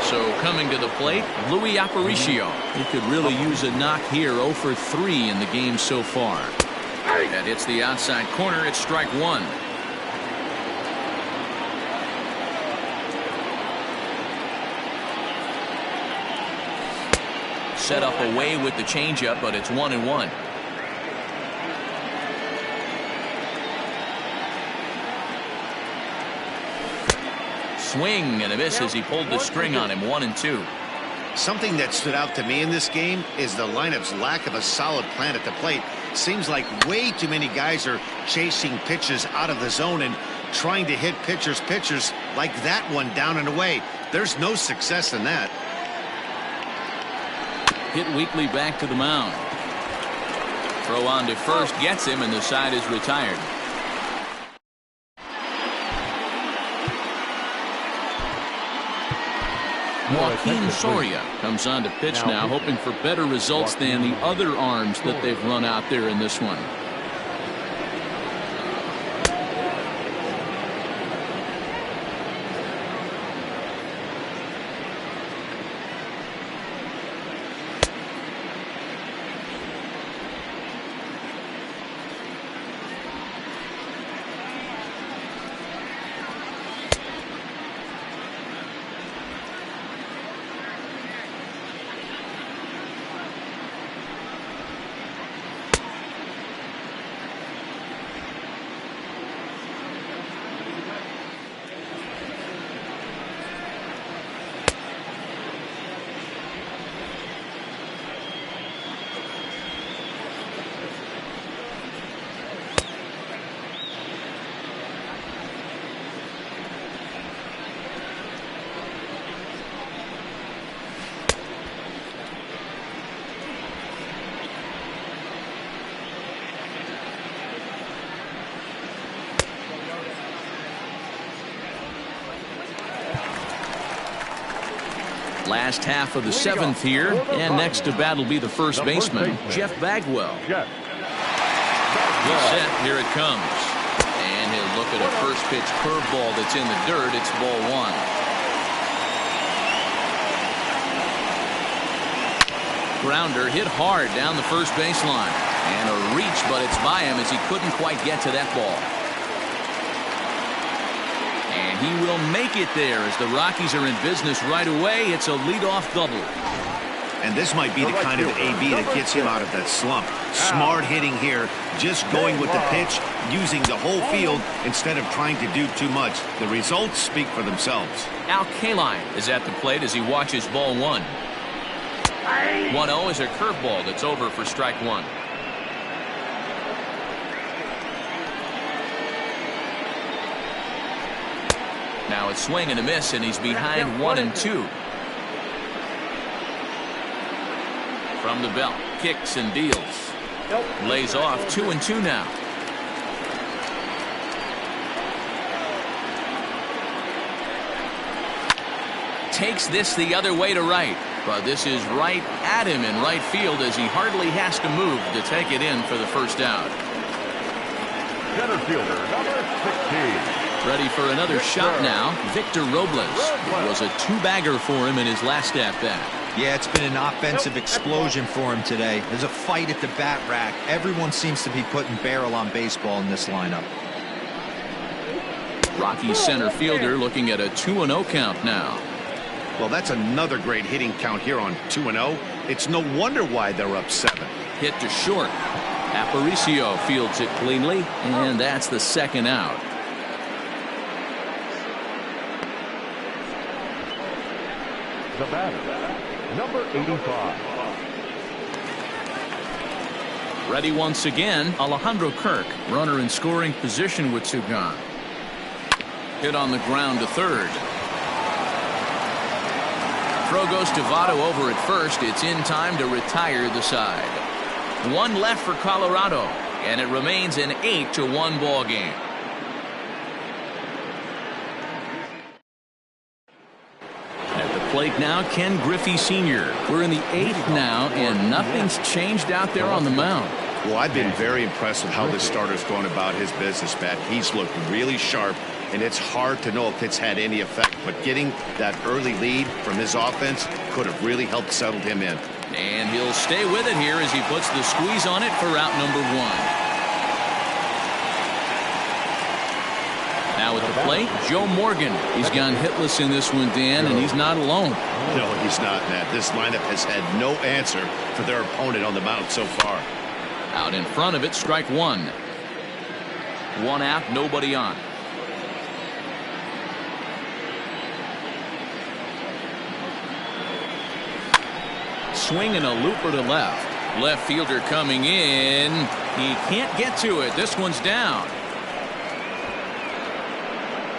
So coming to the plate, Luis Aparicio. He could really use a knock here. 0 for 3 in the game so far. That hits the outside corner. It's strike 1. Set up away with the changeup, but it's 1-1. Swing and a miss as he pulled the string on him. 1-2. Something that stood out to me in this game is the lineup's lack of a solid plan at the plate. Seems like way too many guys are chasing pitches out of the zone and trying to hit pitchers like that one down and away. There's no success in that. Hit weakly back to the mound. Throw on to first gets him, and the side is retired. Joaquin Soria comes on to pitch now, hoping for better results than the other arms that they've run out there in this one. Last half of the 7th here, and next to bat will be the first baseman, Jeff Bagwell. He's set. Here it comes. And he'll look at a first pitch curveball that's in the dirt. It's ball 1. Grounder hit hard down the first baseline. And a reach, but it's by him as he couldn't quite get to that ball. And he will make it there as the Rockies are in business right away. It's a leadoff double. And this might be the kind of AB that gets him out of that slump. Smart hitting here, just going with the pitch, using the whole field instead of trying to do too much. The results speak for themselves. Al Kaline is at the plate as he watches ball 1. 1-0 is a curveball that's over for strike 1. Now it's swing and a miss, and he's behind 1-2. From the belt, kicks and deals. Lays off 2-2 now. Takes this the other way to right, but this is right at him in right field as he hardly has to move to take it in for the first out. Center fielder, number 16. Ready for another shot now. Victor Robles. It was a 2-bagger for him in his last at-bat. Yeah, it's been an offensive explosion for him today. There's a fight at the bat rack. Everyone seems to be putting barrel on baseball in this lineup. Rockies center fielder looking at a 2-0 count now. Well, that's another great hitting count here on 2-0. It's no wonder why they're up 7. Hit to short. Aparicio fields it cleanly, and that's the second out. The batter, number 85. Ready once again, Alejandro Kirk, runner in scoring position with 2 gone. Hit on the ground to third. Throw goes to Votto over at first. It's in time to retire the side. 1 left for Colorado. And it remains an 8-1 ball game. At the plate now, Ken Griffey Sr. We're in the 8th now, and nothing's changed out there on the mound. Well, I've been very impressed with how this starter's going about his business, Matt. He's looked really sharp, and it's hard to know if it's had any effect. But getting that early lead from his offense could have really helped settle him in. And he'll stay with it here as he puts the squeeze on it for route number 1. Now at the plate, Joe Morgan. He's gone hitless in this one, Dan, and he's not alone. No, he's not, Matt. This lineup has had no answer for their opponent on the mound so far. Out in front of it, strike 1. 1 out, nobody on. Swing and a looper to left. Left fielder coming in. He can't get to it. This one's down.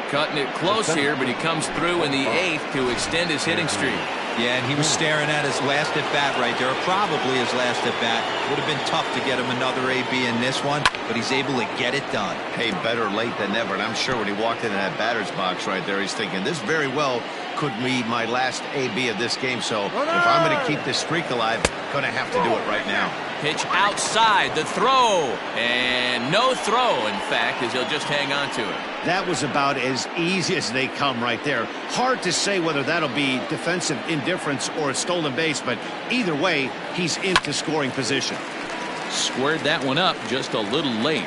Cutting it close here, but he comes through in the 8th to extend his hitting streak. Yeah, and he was staring at his last at bat right there, probably his last at bat. Would have been tough to get him another AB in this one, but he's able to get it done. Hey, better late than never. And I'm sure when he walked into that batter's box right there, he's thinking this very well could be my last AB of this game. So if I'm going to keep this streak alive, going to have to do it right now. Pitch outside, the throw, and no throw, in fact, as he'll just hang on to it. That was about as easy as they come right there. Hard to say whether that'll be defensive indifference or a stolen base, but either way, he's into scoring position. Squared that one up just a little late.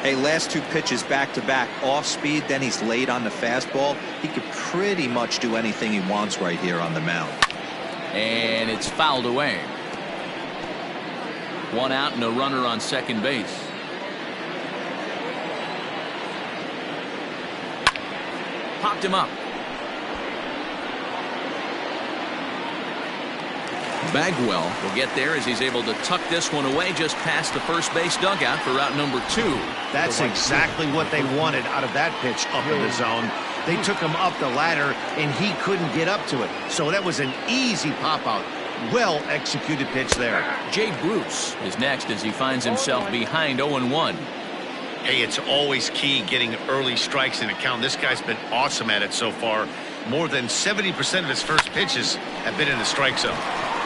Hey, last 2 pitches back-to-back, off speed, then he's late on the fastball. He could pretty much do anything he wants right here on the mound. And it's fouled away. 1 out and a runner on second base. Popped him up. Bagwell will get there as he's able to tuck this one away just past the first base dugout for route number 2. That's exactly what they wanted out of that pitch up in the zone. They took him up the ladder, and he couldn't get up to it. So that was an easy pop-out. Well-executed pitch there. Jay Bruce is next as he finds himself behind 0-1. Hey, it's always key getting early strikes in a count. This guy's been awesome at it so far. More than 70% of his first pitches have been in the strike zone.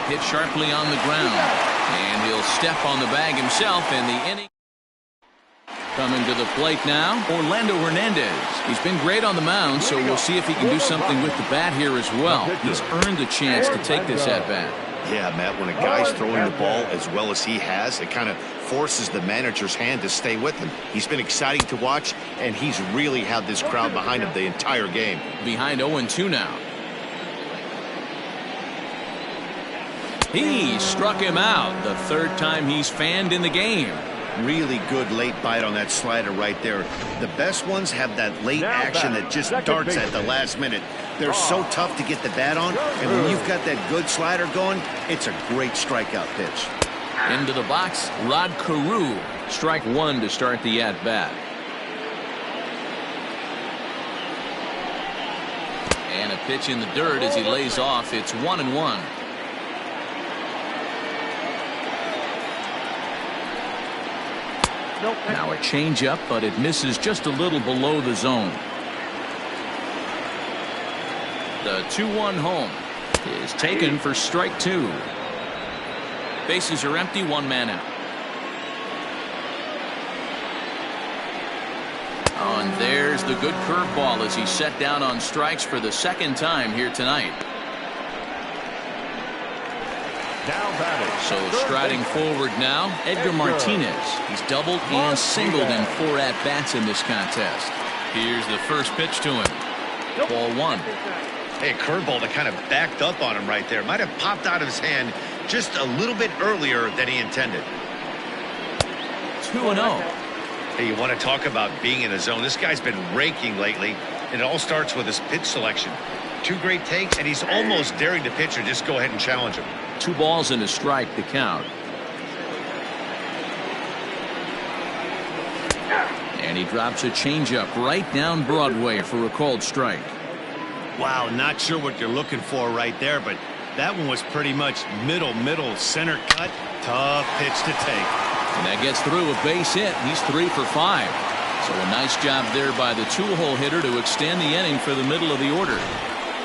Hit sharply on the ground, and he'll step on the bag himself in the inning. Coming to the plate now, Orlando Hernandez. He's been great on the mound, so we'll see if he can do something with the bat here as well. He's earned the chance to take this at bat. Yeah, Matt, when a guy's throwing the ball as well as he has, it kind of forces the manager's hand to stay with him. He's been exciting to watch, and he's really had this crowd behind him the entire game. Behind 0-2 now. He struck him out, the 3rd time he's fanned in the game. Really good late bite on that slider right there. The best ones have that late action that just darts at the last minute. They're so tough to get the bat on, and when you've got that good slider going, it's a great strikeout pitch. Into the box, Rod Carew. Strike 1 to start the at-bat. And a pitch in the dirt as he lays off. It's 1-1. Now a changeup, but it misses just a little below the zone. The 2-1 home is taken for strike 2. Bases are empty, 1 man out. Oh, and there's the good curveball as he's set down on strikes for the 2nd time here tonight. So striding forward now, Edgar Martinez. He's doubled and singled in 4 at-bats in this contest. Here's the first pitch to him. Ball 1. Hey, a curveball that kind of backed up on him right there. Might have popped out of his hand just a little bit earlier than he intended. 2-0. Hey, you want to talk about being in a zone. This guy's been raking lately, and it all starts with his pitch selection. 2 great takes, and he's almost daring the pitcher just go ahead and challenge him. 2 balls and a strike to count. And he drops a changeup right down Broadway for a called strike. Wow, not sure what you're looking for right there, but that one was pretty much middle center cut. Tough pitch to take. And that gets through a base hit. He's 3 for 5. So a nice job there by the two-hole hitter to extend the inning for the middle of the order.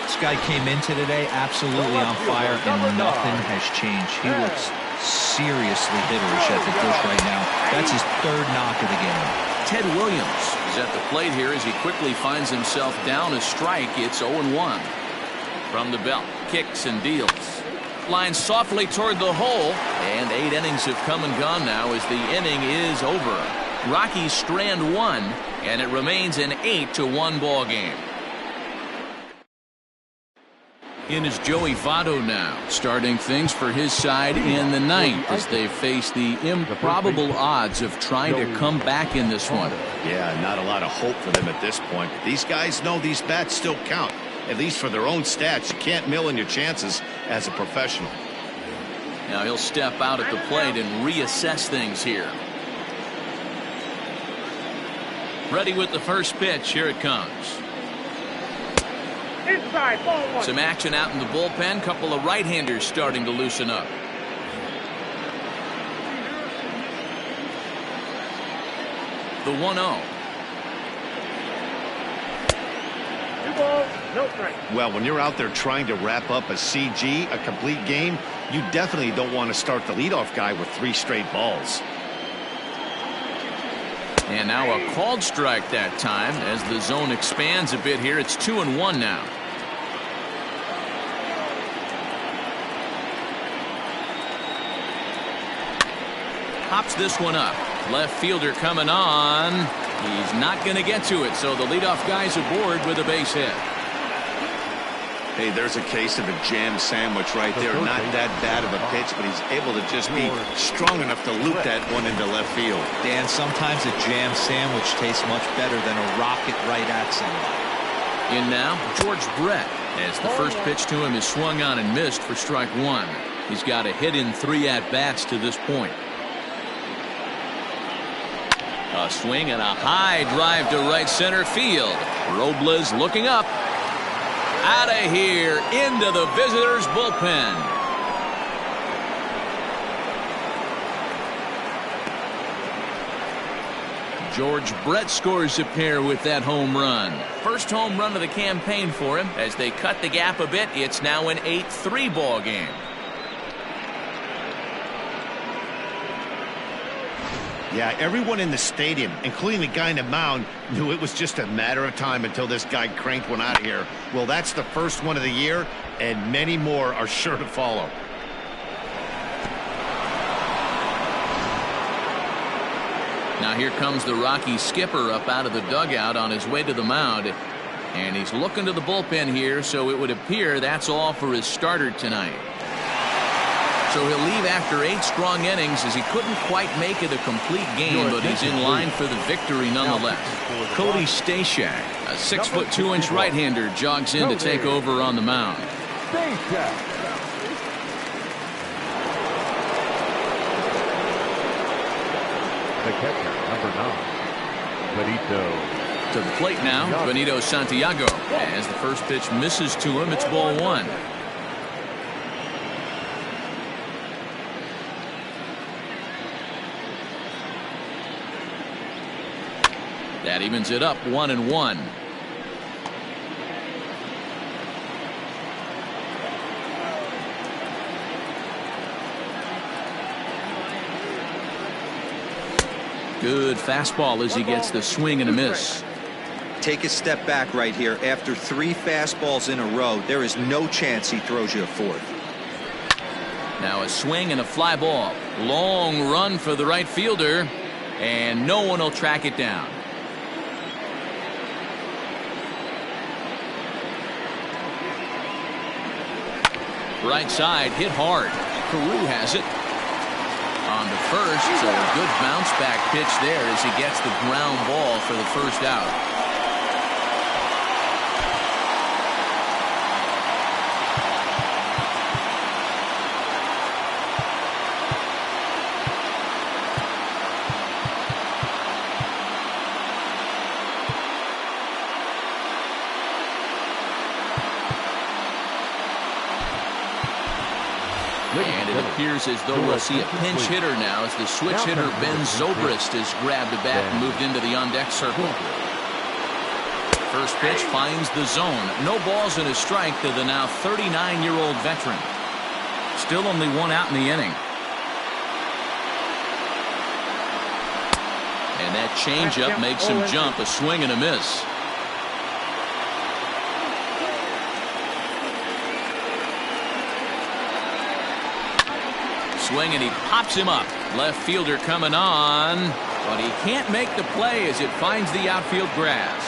This guy came into today absolutely on fire, and nothing has changed. He looks seriously hitterish at the dish right now. That's his 3rd knock of the game. Ted Williams is at the plate here as he quickly finds himself down a strike. It's 0-1. From the belt, kicks and deals. Lines softly toward the hole, and 8 innings have come and gone now as the inning is over. Rockies strand 1, and it remains an 8-1 ball game. In is Joey Votto now, starting things for his side in the 9th as they face the improbable odds of trying to come back in this one. Yeah, not a lot of hope for them at this point. But these guys know these bats still count, at least for their own stats. You can't mill in your chances as a professional. Now he'll step out at the plate and reassess things here. Ready with the first pitch. Here it comes. Inside, ball 1. Some action out in the bullpen. Couple of right-handers starting to loosen up. The 1-0. 2 balls, no strike. Well, when you're out there trying to wrap up a CG, a complete game, you definitely don't want to start the leadoff guy with 3 straight balls. And now a called strike that time as the zone expands a bit here. It's 2-1 now. Pops this one up. Left fielder coming on. He's not going to get to it, so the leadoff guy's aboard with a base hit. Hey, there's a case of a jam sandwich right there. Not that bad of a pitch, but he's able to just be strong enough to loop that one into left field. Dan, sometimes a jam sandwich tastes much better than a rocket right at somebody. In now, George Brett, as the first pitch to him is swung on and missed for strike 1. He's got a hit in 3 at-bats to this point. A swing and a high drive to right center field. Robles looking up. Out of here into the visitors' bullpen. George Brett scores a pair with that home run. First home run of the campaign for him. As they cut the gap a bit, it's now an 8-3 ball game. Yeah, everyone in the stadium, including the guy in the mound, knew it was just a matter of time until this guy cranked one out of here. Well, that's the first one of the year, and many more are sure to follow. Now here comes the Rockies skipper up out of the dugout on his way to the mound. And he's looking to the bullpen here, so it would appear that's all for his starter tonight. So he'll leave after 8 strong innings as he couldn't quite make it a complete game, but he's in line for the victory nonetheless. Cody Stashak, a 6'2" right-hander, jogs in to take over on the mound. The catcher, number 9, Benito. To the plate now, Benito Santiago. As the first pitch misses to him, it's ball 1. That evens it up 1-1. Good fastball as he gets the swing and a miss. Take a step back right here. After 3 fastballs in a row, there is no chance he throws you a 4th. Now a swing and a fly ball. Long run for the right fielder, and no one will track it down. Right side, hit hard. Carew has it. On the first, so a good bounce back pitch there as he gets the ground ball for the first out. And it'll appears as though we'll see a pinch hitter now as the switch hitter Ben Zobrist has grabbed a bat and moved into the on-deck circle. First pitch finds the zone. No balls and a strike to the now 39-year-old veteran. Still only one out in the inning. And that changeup makes him jump. A swing and a miss. Swing and he pops him up. Left fielder coming on, but he can't make the play as it finds the outfield grass.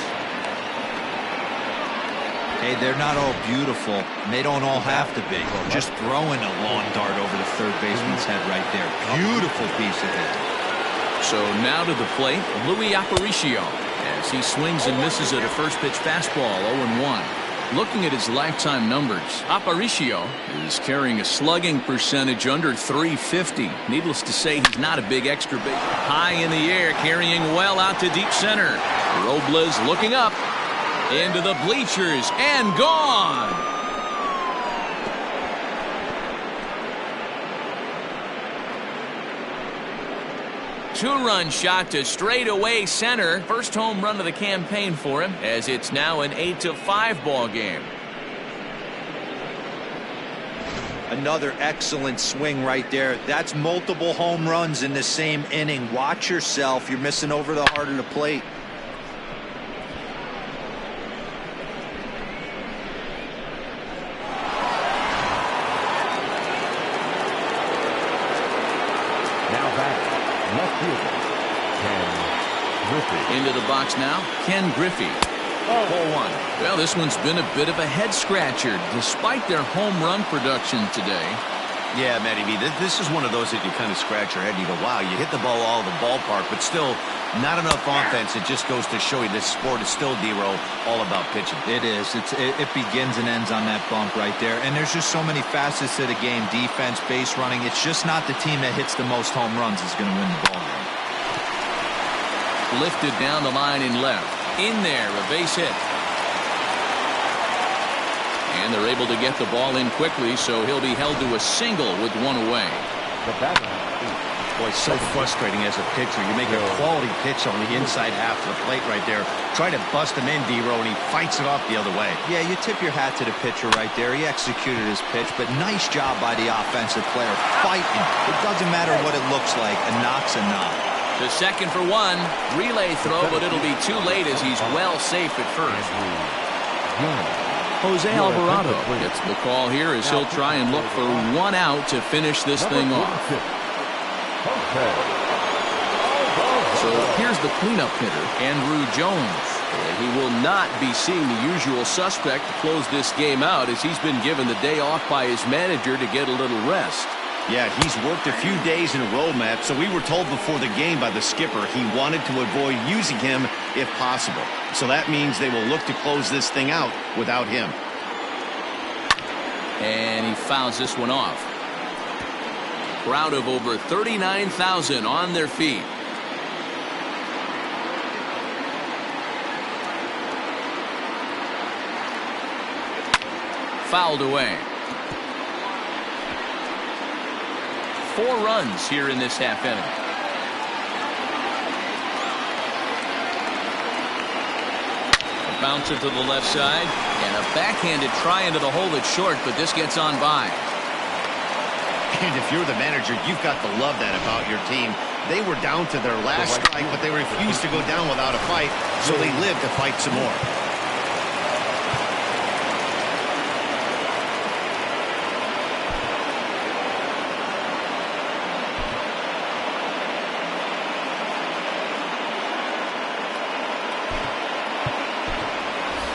Hey, they're not all beautiful, and they don't all have to be. Just throwing a long dart over the third baseman's head right there. Beautiful piece of it. So now to the plate, Louis Aparicio, as he swings and misses at a first pitch fastball, 0-1. Looking at his lifetime numbers, Aparicio is carrying a slugging percentage under .350. Needless to say, he's not a big extra base. High in the air, carrying well out to deep center. Robles looking up into the bleachers and gone. Two-run shot to straightaway center. First home run of the campaign for him, as it's now an 8-5 ball game. Another excellent swing right there. That's multiple home runs in the same inning. Watch yourself. You're missing over the heart of the plate. Into the box now, Ken Griffey. 4-1. Well, this one's been a bit of a head scratcher despite their home run production today. Yeah, Matty B, this is one of those that you kind of scratch your head and you go, wow, you hit the ball all over the ballpark, but still not enough offense. It just goes to show you this sport is still, D-Row, all about pitching. It is. It begins and ends on that bump right there. And there's just so many facets to the game. Defense, base running. It's just not the team that hits the most home runs is going to win the ball game. Lifted down the line in left. In there, a base hit. And they're able to get the ball in quickly, so he'll be held to a single with one away. Boy, it's so frustrating as a pitcher. You make a quality pitch on the inside half of the plate right there. Try to bust him in, D-Row, and he fights it off the other way. Yeah, you tip your hat to the pitcher right there. He executed his pitch, but nice job by the offensive player. Fighting. It doesn't matter what it looks like. A knock's a knock. The second for one. Relay throw, but it'll be too late as he's well safe at first. Jose Alvarado gets the call here as he'll try and look for one out to finish this thing off. So here's the cleanup hitter, Andrew Jones. And he will not be seeing the usual suspect to close this game out as he's been given the day off by his manager to get a little rest. Yeah, he's worked a few days in a row, Matt, so we were told before the game by the skipper he wanted to avoid using him if possible. So that means they will look to close this thing out without him. And he fouls this one off. Crowd of over 39,000 on their feet. Fouled away. 4 runs here in this half inning. A bouncer to the left side and a backhanded try into the hole that's short, but this gets on by. And if you're the manager, you've got to love that about your team. They were down to their last strike, but they refused to go down without a fight, so they lived to fight some more.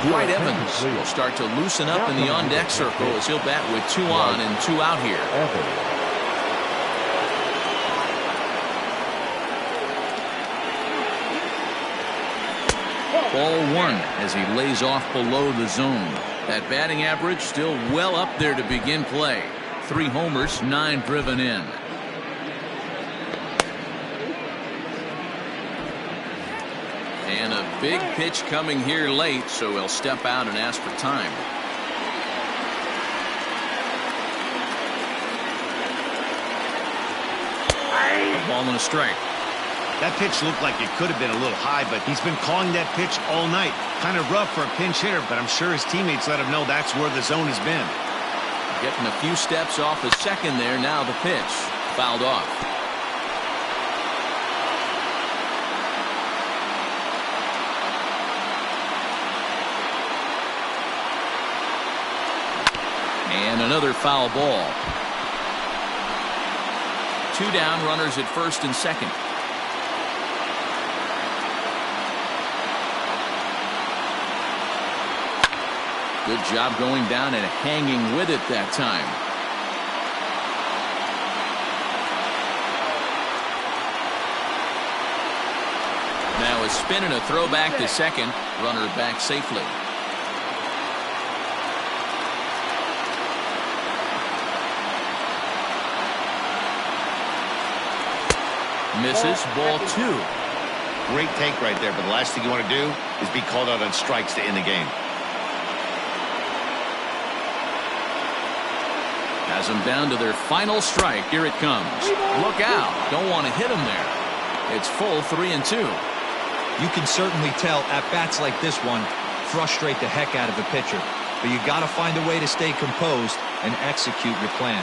Dwight Evans will start to loosen up in the on-deck circle as he'll bat with 2 on and 2 out here. Ball 1 as he lays off below the zone. That batting average still well up there to begin play. 3 homers, 9 driven in. And a big pitch coming here late, so he'll step out and ask for time. Ball and a strike. That pitch looked like it could have been a little high, but he's been calling that pitch all night. Kind of rough for a pinch hitter, but I'm sure his teammates let him know that's where the zone has been. Getting a few steps off a second there. Now the pitch. Fouled off. And another foul ball. 2 down, runners at first and second. Good job going down and hanging with it that time. Now a spin and a throw back to second. Runner back safely. Misses. Ball 2. Great take right there, but the last thing you want to do is be called out on strikes to end the game. Has them down to their final strike. Here it comes. Look out. Don't want to hit him there. It's full 3-2. You can certainly tell at bats like this one frustrate the heck out of a pitcher. But you got to find a way to stay composed and execute your plan.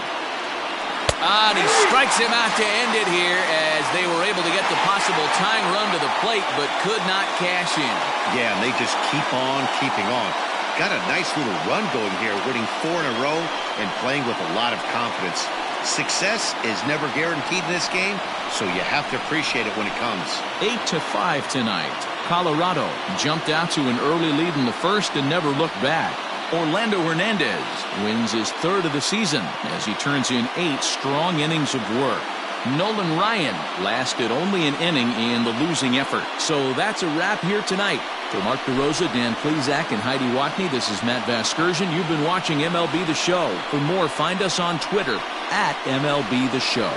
And he strikes him out to end it here as they were able to get the possible tying run to the plate but could not cash in. Yeah, and they just keep on keeping on. Got a nice little run going here, winning 4 in a row and playing with a lot of confidence. Success is never guaranteed in this game, so you have to appreciate it when it comes. 8-5 tonight. Colorado jumped out to an early lead in the first and never looked back. Orlando Hernandez wins his 3rd of the season as he turns in 8 strong innings of work. Nolan Ryan lasted only an inning in the losing effort. So that's a wrap here tonight. For Mark DeRosa, Dan Plezak, and Heidi Watney, this is Matt Vasgersian. You've been watching MLB The Show. For more, find us on Twitter @MLB The Show.